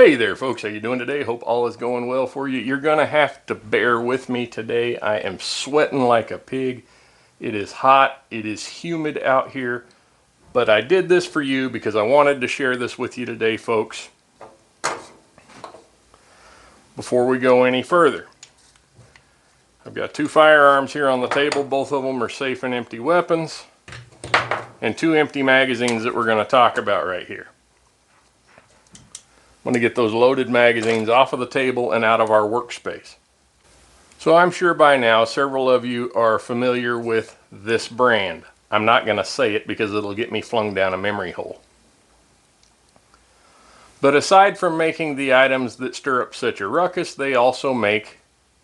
Hey there folks, how you doing today? Hope all is going well for you. You're gonna have to bear with me today. I am sweating like a pig. It is hot, it is humid out here, but I did this for you because I wanted to share this with you today, folks. Before we go any further, I've got two firearms here on the table. Both of them are safe and empty weapons, and two empty magazines that we're going to talk about right here. I'm going to get those loaded magazines off of the table and out of our workspace. So I'm sure by now several of you are familiar with this brand. I'm not going to say it because it'll get me flung down a memory hole. But aside from making the items that stir up such a ruckus, they also make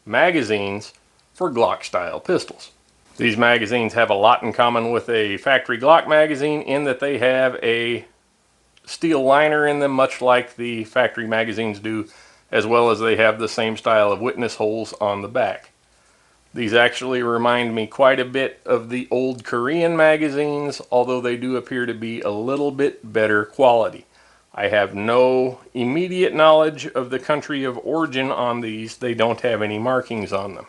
magazines for Glock style pistols. These magazines have a lot in common with a factory Glock magazine in that they have a steel liner in them, much like the factory magazines do, as well as they have the same style of witness holes on the back. These actually remind me quite a bit of the old Korean magazines, although they do appear to be a little bit better quality. I have no immediate knowledge of the country of origin on these. They don't have any markings on them.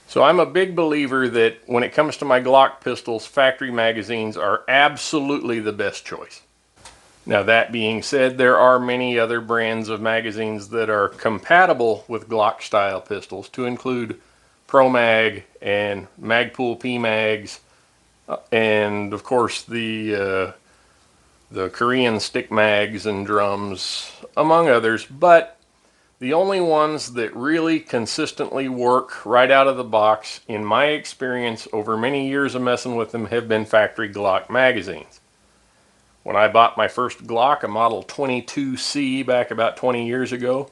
So I'm a big believer that when it comes to my Glock pistols, factory magazines are absolutely the best choice. Now that being said, there are many other brands of magazines that are compatible with Glock style pistols, to include Pro Mag and Magpul P-Mags, and of course the Korean stick mags and drums, among others. But the only ones that really consistently work right out of the box, in my experience over many years of messing with them, have been factory Glock magazines. When I bought my first Glock, a Model 22C, back about 20 years ago,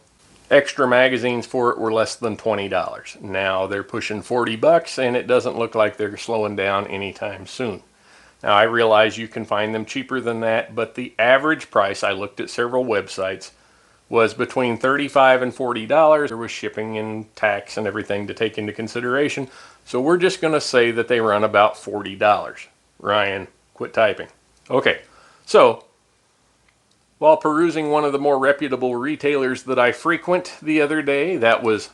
extra magazines for it were less than $20. Now they're pushing 40 bucks, and it doesn't look like they're slowing down anytime soon. Now I realize you can find them cheaper than that, but the average price, I looked at several websites, was between $35 and $40. There was shipping and tax and everything to take into consideration, so we're just going to say that they run about $40. Ryan, quit typing. Okay. So, while perusing one of the more reputable retailers that I frequent the other day, that was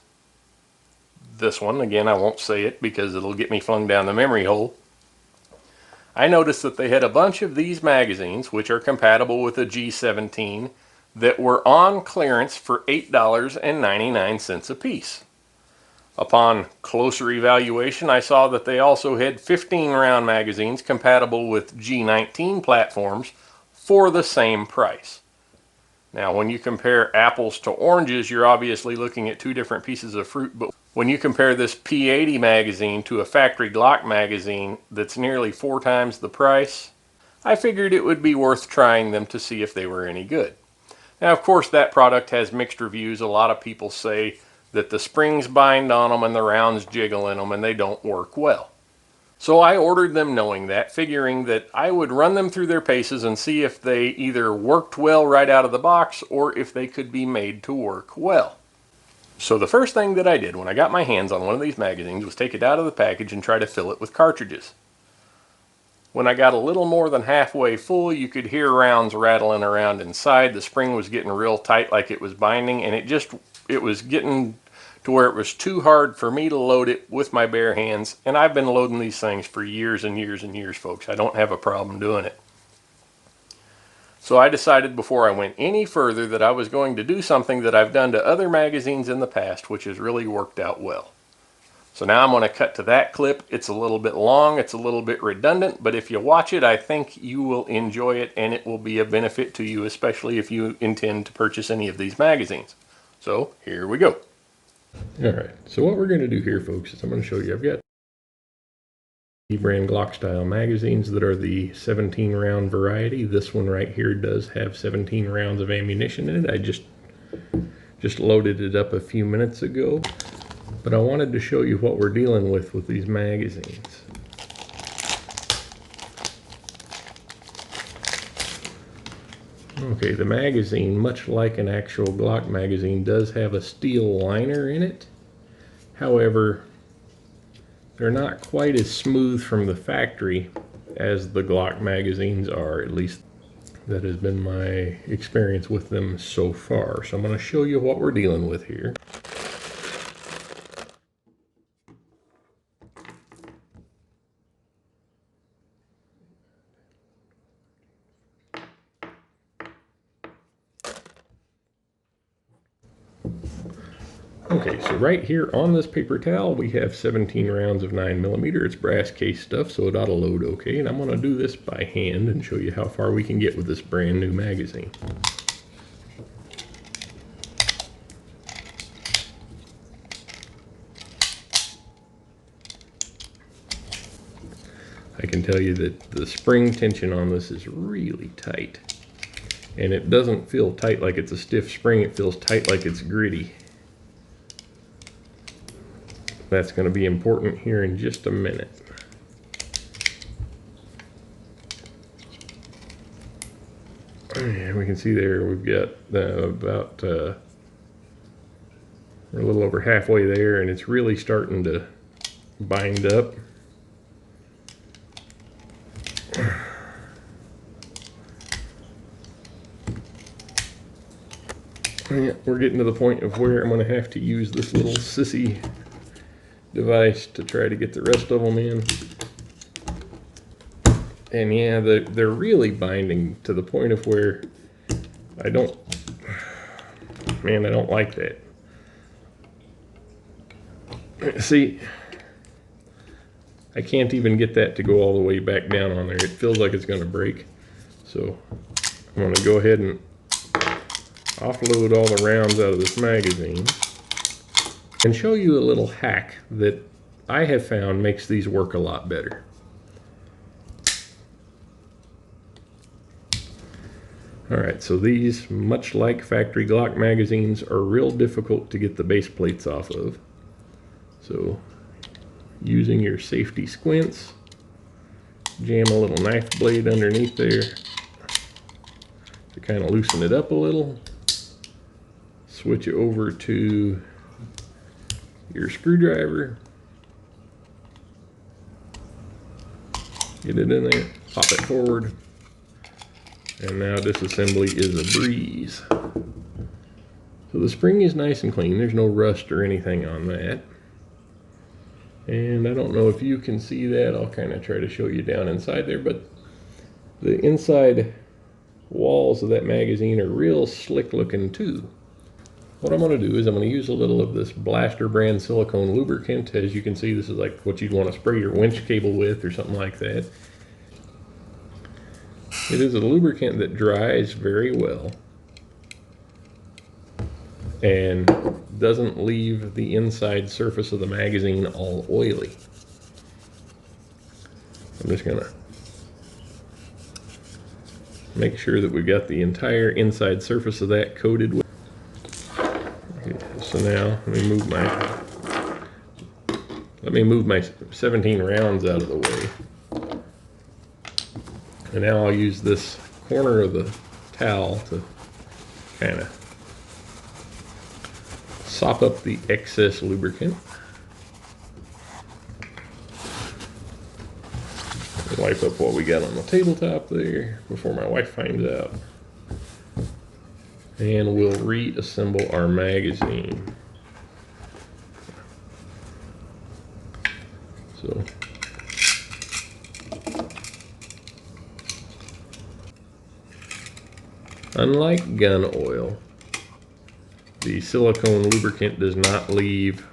this one. Again, I won't say it because it'll get me flung down the memory hole. I noticed that they had a bunch of these magazines, which are compatible with a G17, that were on clearance for $8.99 a piece. Upon closer evaluation, I saw that they also had 15-round magazines compatible with G19 platforms for the same price. Now, when you compare apples to oranges, you're obviously looking at two different pieces of fruit, but when you compare this P80 magazine to a factory Glock magazine that's nearly 4 times the price, I figured it would be worth trying them to see if they were any good. Now, of course, that product has mixed reviews. A lot of people say that the springs bind on them and the rounds jiggle in them and they don't work well. So I ordered them knowing that, figuring that I would run them through their paces and see if they either worked well right out of the box or if they could be made to work well. So the first thing that I did when I got my hands on one of these magazines was take it out of the package and try to fill it with cartridges. When I got a little more than halfway full, you could hear rounds rattling around inside. The spring was getting real tight like it was binding, and it was getting to where it was too hard for me to load it with my bare hands. And I've been loading these things for years and years and years, folks. I don't have a problem doing it. So I decided before I went any further that I was going to do something that I've done to other magazines in the past, which has really worked out well. So now I'm going to cut to that clip. It's a little bit long, it's a little bit redundant, but if you watch it, I think you will enjoy it and it will be a benefit to you, especially if you intend to purchase any of these magazines. So here we go. Alright, so what we're going to do here, folks, is I'm going to show you, I've got the brand Glock style magazines that are the 17-round variety. This one right here does have 17 rounds of ammunition in it. I just loaded it up a few minutes ago, but I wanted to show you what we're dealing with these magazines. Okay, the magazine, much like an actual Glock magazine, does have a steel liner in it. However, they're not quite as smooth from the factory as the Glock magazines are. At least That has been my experience with them so far. So I'm going to show you what we're dealing with here. Okay, so right here on this paper towel, we have 17 rounds of 9mm. It's brass case stuff, so it ought to load okay. And I'm going to do this by hand and show you how far we can get with this brand new magazine. I can tell you that the spring tension on this is really tight. And it doesn't feel tight like it's a stiff spring, it feels tight like it's gritty. That's going to be important here in just a minute. And we can see there we've got we're a little over halfway there, and it's really starting to bind up. Yeah, we're getting to the point of where I'm going to have to use this little sissy device to try to get the rest of them in. And yeah, they're really binding to the point of where I don't like that. See, I can't even get that to go all the way back down on there. It feels like it's going to break. So I'm going to go ahead and offload all the rounds out of this magazine and show you a little hack that I have found makes these work a lot better. Alright, so these, much like factory Glock magazines, are real difficult to get the base plates off of. So, using your safety squints, jam a little knife blade underneath there to kind of loosen it up a little. Switch it over to your screwdriver, get it in there, pop it forward, and now disassembly is a breeze. So the spring is nice and clean, there's no rust or anything on that. And I don't know if you can see that, I'll kind of try to show you down inside there, but the inside walls of that magazine are real slick looking too. What I'm going to do is I'm going to use a little of this Blaster brand silicone lubricant. As you can see, this is like what you'd want to spray your winch cable with or something like that. It is a lubricant that dries very well and doesn't leave the inside surface of the magazine all oily. I'm just going to make sure that we've got the entire inside surface of that coated with. So now let me move my 17 rounds out of the way. And now I'll use this corner of the towel to kind of sop up the excess lubricant. Wipe up what we got on the tabletop there before my wife finds out. And we'll reassemble our magazine. So unlike gun oil, the silicone lubricant does not leave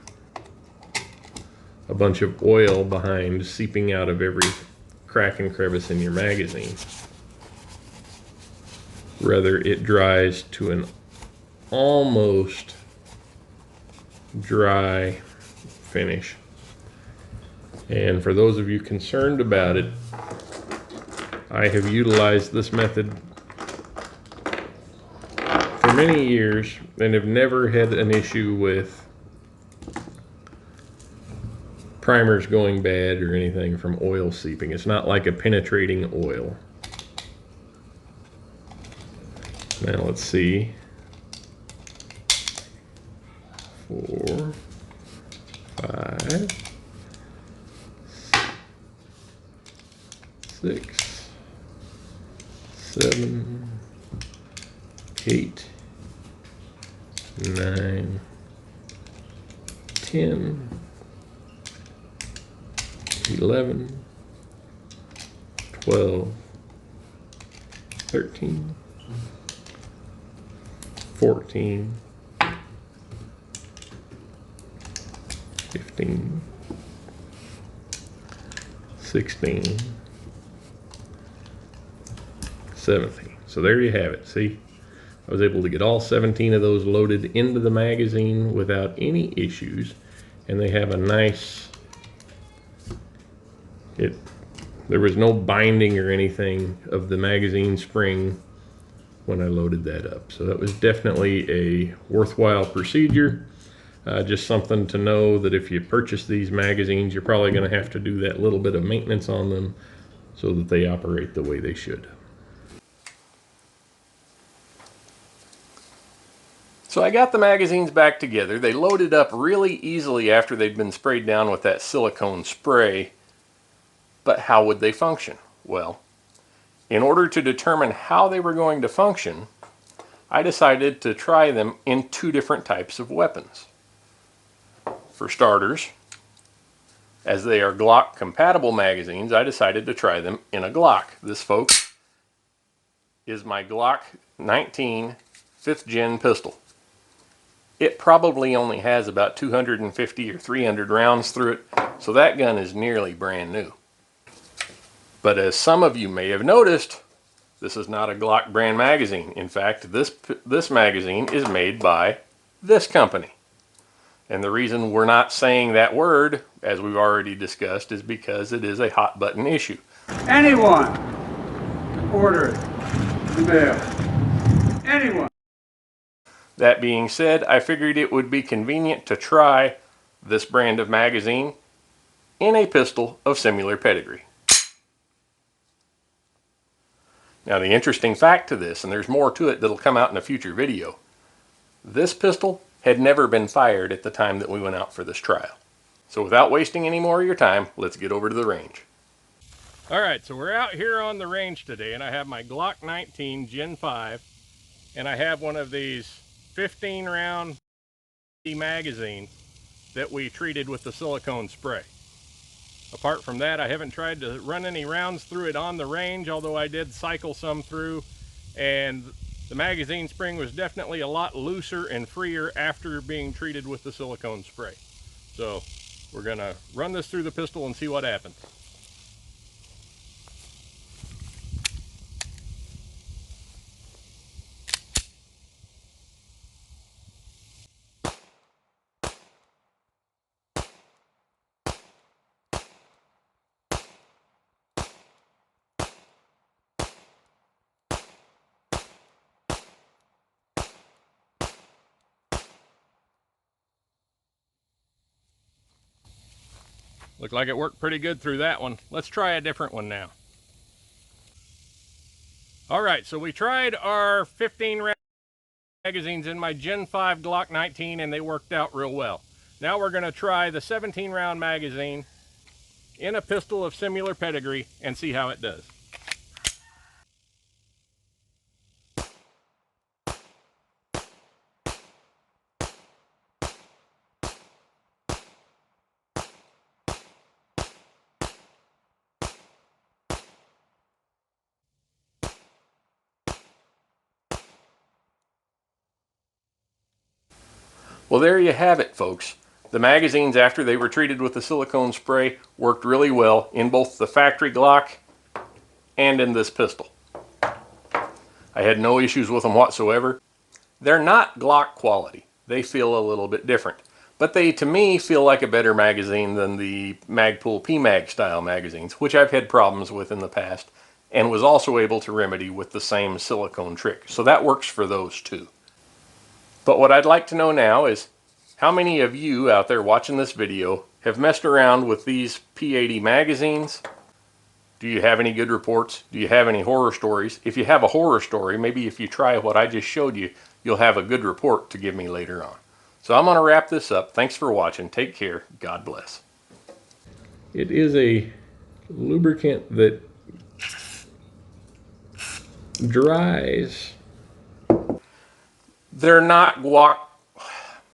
a bunch of oil behind seeping out of every crack and crevice in your magazine. Rather, it dries to an almost dry finish. And for those of you concerned about it, I have utilized this method for many years and have never had an issue with primers going bad or anything from oil seeping. It's not like a penetrating oil. Now let's see. 4, 5, 6, 7, 9, 10, 11, 12, 13, 14, 15, 16, 17. So there you have it. See, I was able to get all 17 of those loaded into the magazine without any issues, and they have a nice, there was no binding or anything of the magazine spring when I loaded that up. So that was definitely a worthwhile procedure. Just something to know that if you purchase these magazines, you're probably going to have to do that little bit of maintenance on them so that they operate the way they should. So I got the magazines back together. They loaded up really easily after they'd been sprayed down with that silicone spray. But how would they function? Well, in order to determine how they were going to function, I decided to try them in two different types of weapons. For starters, as they are Glock compatible magazines, I decided to try them in a Glock. This, folks, is my Glock 19 5th gen pistol. It probably only has about 250 or 300 rounds through it, so that gun is nearly brand new. But as some of you may have noticed, this is not a Glock brand magazine. In fact, this magazine is made by this company. And the reason we're not saying that word, as we've already discussed, is because it is a hot button issue. Anyone can order it in the mail. Anyone. That being said, I figured it would be convenient to try this brand of magazine in a pistol of similar pedigree. Now, the interesting fact to this, and there's more to it that'll come out in a future video, this pistol had never been fired at the time that we went out for this trial. So without wasting any more of your time, let's get over to the range. All right, so we're out here on the range today, and I have my Glock 19 Gen 5, and I have one of these 15 round magazines that we treated with the silicone spray. Apart from that, I haven't tried to run any rounds through it on the range, although I did cycle some through, and the magazine spring was definitely a lot looser and freer after being treated with the silicone spray. So we're gonna run this through the pistol and see what happens. Looked like it worked pretty good through that one. Let's try a different one now. All right, so we tried our 15 round magazines in my Gen 5 Glock 19 and they worked out real well. Now we're gonna try the 17 round magazine in a pistol of similar pedigree and see how it does. Well, there you have it, folks. The magazines, after they were treated with the silicone spray, worked really well in both the factory Glock and in this pistol. I had no issues with them whatsoever. They're not Glock quality. They feel a little bit different. But they, to me, feel like a better magazine than the Magpul PMag style magazines, which I've had problems with in the past, and was also able to remedy with the same silicone trick. So that works for those too. But what I'd like to know now is how many of you out there watching this video have messed around with these P80 magazines? Do you have any good reports? Do you have any horror stories? If you have a horror story, maybe if you try what I just showed you, you'll have a good report to give me later on. So I'm going to wrap this up. Thanks for watching. Take care. God bless. It is a lubricant that dries. They're not Glock